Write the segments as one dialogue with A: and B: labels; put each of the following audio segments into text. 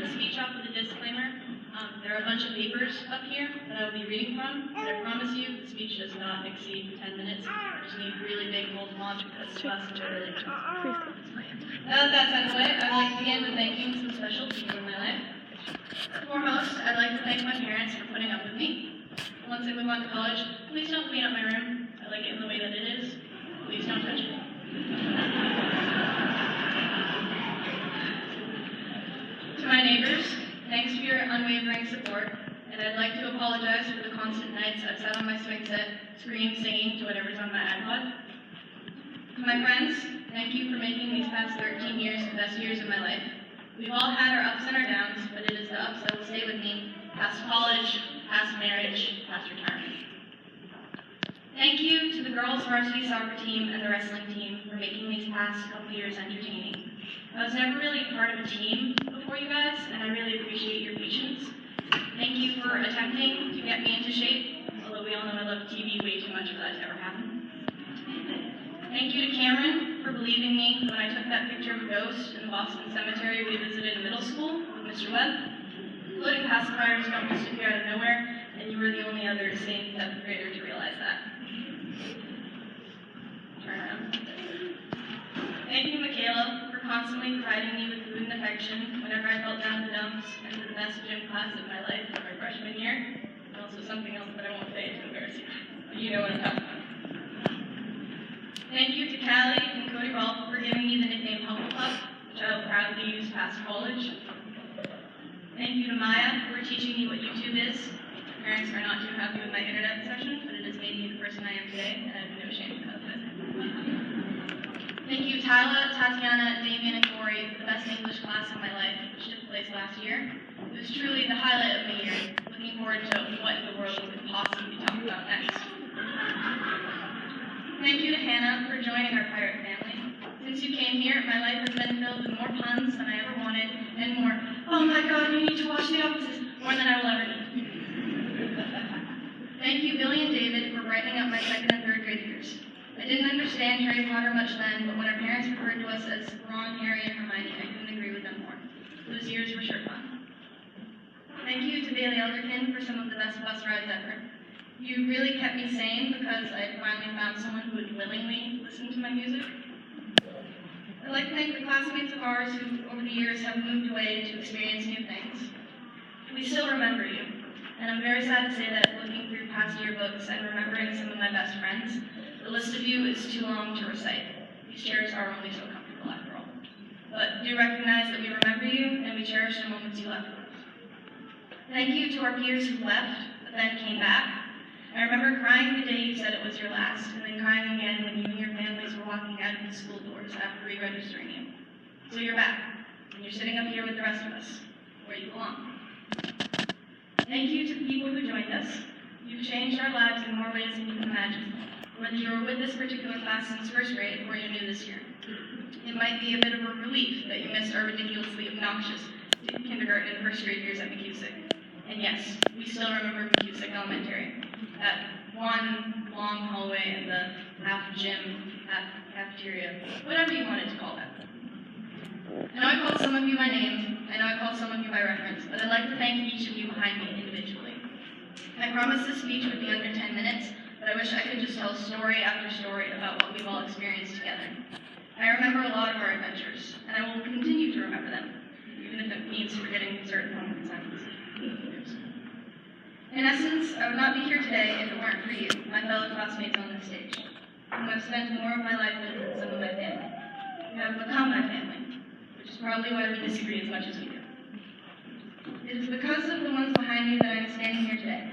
A: the speech off with a disclaimer. There are a bunch of papers up here that I will be reading from, and I promise you the speech does not exceed 10 minutes. I just need really big bold fonts because the classes are really big. Now that that's out of the way, I'd like to begin with thanking some special people in my life. Foremost, I'd like to thank my parents for putting up with me. Once I move on to college, please don't clean up my room. I like it in the way that it is. Please don't touch it. To my neighbors, thanks for your unwavering support, and I'd like to apologize for the constant nights I've sat on my swing set, screaming, singing to whatever's on my iPod. To my friends, thank you for making these past 13 years the best years of my life. We've all had our ups and our downs, but it is the ups that will stay with me past college, past marriage, past retirement. Thank you to the girls' varsity soccer team and the wrestling team for making these past couple years entertaining. I was never really part of a team before you guys, and I really appreciate your patience. Thank you for attempting to get me into shape, although we all know I love TV way too much for that to ever happen. Thank you to Cameron for believing me when I took that picture of a ghost in the Boston cemetery we visited in middle school with Mr. Webb. Floating pacifiers don't just appear out of nowhere, and you were the only other sane 7th grader to realize that. Turn around. Thank you, Michaela, for constantly providing me with food and affection whenever I felt down in the dumps, and to the best gym class of my life for my freshman year, and also something else that I won't say to embarrass you, but you know what I'm talking about. Thank you to Callie and Cody Rolfe for giving me the nickname Hufflepuff, which I will proudly use past college. Thank you to Maya for teaching me what YouTube is. My parents are not too happy with my internet session, but it has made me the person I am today, and I have no shame to confess it. Thank you, Tyler, Tatiana, Damien, and Corey for the best English class of my life, which took place last year. It was truly the highlight of the year. Looking forward to what in the world we could possibly talk about next. Thank you to Hannah for joining our pirate family. Since you came here, my life has been filled with more puns than I ever wanted, and more, oh my god, you need to watch The Opposites, more than I will ever need. Thank you, Billy and David, for brightening up my 2nd and 3rd grade years. I didn't understand Harry Potter much then, but when our parents referred to us as Ron, Harry, and Hermione, I couldn't agree with them more. Those years were sure fun. Thank you to Bailey Elderkin for some of the best bus rides ever. You really kept me sane because I finally found someone who would willingly listen to my music. I'd like to thank the classmates of ours who, over the years, have moved away to experience new things. We still remember you, and I'm very sad to say that looking through past yearbooks and remembering some of my best friends, the list of you is too long to recite. These chairs are only so comfortable after all. But do recognize that we remember you, and we cherish the moments you left with us. Thank you to our peers who left, but then came back. I remember crying the day you said it was your last, and then crying again when you and your families were walking out of the school doors after re-registering you. So you're back, and you're sitting up here with the rest of us, where you belong. Thank you to the people who joined us. You've changed our lives in more ways than you can imagine, whether you were with this particular class since 1st grade or you're new this year. It might be a bit of a relief that you missed our ridiculously obnoxious kindergarten and 1st grade years at McCusick. And yes, we still remember McCusick Elementary. That one long hallway and the half gym, half cafeteria, whatever you wanted to call that. I know I called some of you by name, I know I called some of you by reference, but I'd like to thank each of you behind me individually. I promised this speech would be under 10 minutes, but I wish I could just tell story after story about what we've all experienced together. I remember a lot of our adventures, and I will continue to remember them, even if it means forgetting certain moments. In essence, I would not be here today if it weren't for you, my fellow classmates on this stage, whom I've spent more of my life with than some of my family. You have become my family, which is probably why we disagree as much as we do. It is because of the ones behind me that I am standing here today.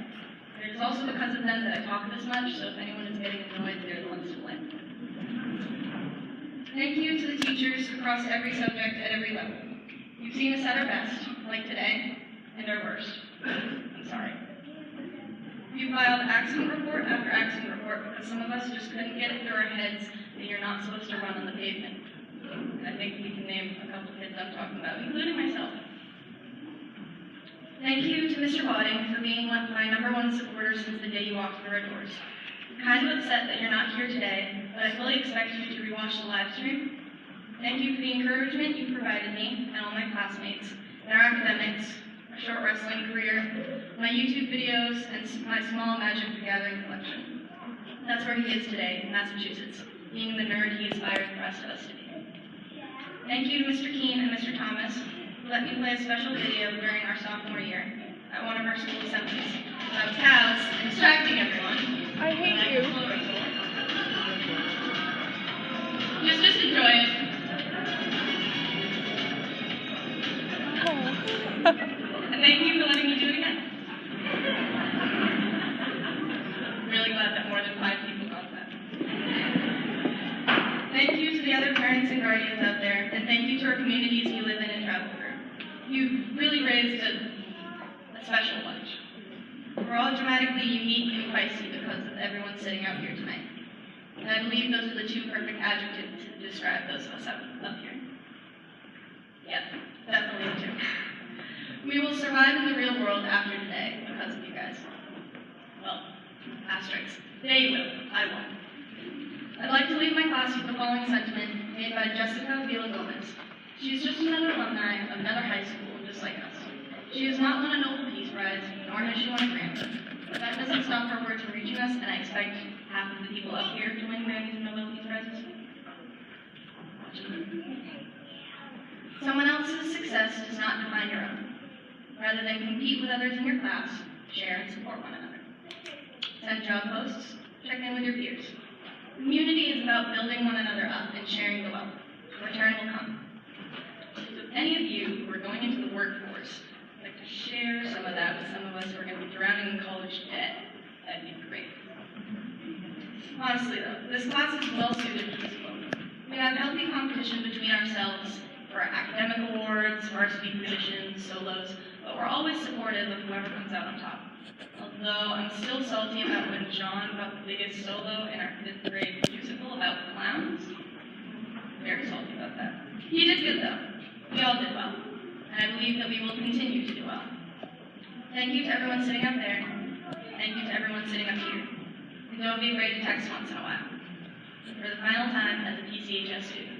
A: It is also because of them that I talk this much, so if anyone is getting annoyed, they're the ones to blame. Thank you to the teachers across every subject at every level. You've seen us at our best, like today, and our worst. I'm sorry. You filed accident report after accident report because some of us just couldn't get it through our heads that you're not supposed to run on the pavement. And I think we can name a couple of kids I'm talking about, including myself. Thank you to Mr. Wadding for being my #1 supporter since the day you walked through our doors. I'm kind of upset that you're not here today, but I fully expect you to rewatch the live stream. Thank you for the encouragement you provided me and all my classmates, their academics, my short wrestling career, my YouTube videos, and my small Magic the Gathering collection. That's where he is today, in Massachusetts, being the nerd he aspires the rest of us to be. Thank you to Mr. Keene and Mr. Thomas, who let me play a special video during our sophomore year at one of our school assemblies about cows distracting everyone.
B: I hate you.
A: Just enjoy it. And thank you for letting me do it again. I'm really glad that more than 5 people got that. Thank you to the other parents and guardians out there, and thank you to our communities you live in and travel through. You've really raised a special bunch. We're all dramatically unique and feisty because of everyone sitting out here tonight. And I believe those are the 2 perfect adjectives to describe those of us up here. Yep, definitely the 2. We will survive in the real world after today because of you guys. Well, asterisks. They will. I won't. I'd like to leave my class with the following sentiment made by Jessica Villa-Gomez. She's just another alumni of another high school just like us. She has not won a Nobel Peace Prize, nor has she won a Grammy. But that doesn't stop her words from reaching us, and I expect half of the people up here to win Grammys and Nobel Peace Prizes. Someone else's success does not define your own. Rather than compete with others in your class, share and support one another. Send job posts, check in with your peers. Community is about building one another up and sharing the wealth. Return will come. So if any of you who are going into the workforce would like to share some of that with some of us who are going to be drowning in college debt, that'd be great. Honestly though, this class is well suited for this book. We have healthy competition between ourselves for academic awards, varsity positions, solos, but we're always supportive of whoever comes out on top. Although I'm still salty about when John got the biggest solo in our 5th grade musical about clowns. Very salty about that. He did good though. We all did well. And I believe that we will continue to do well. Thank you to everyone sitting up there. Thank you to everyone sitting up here. And don't be afraid to text once in a while. For the final time as a PCHS student.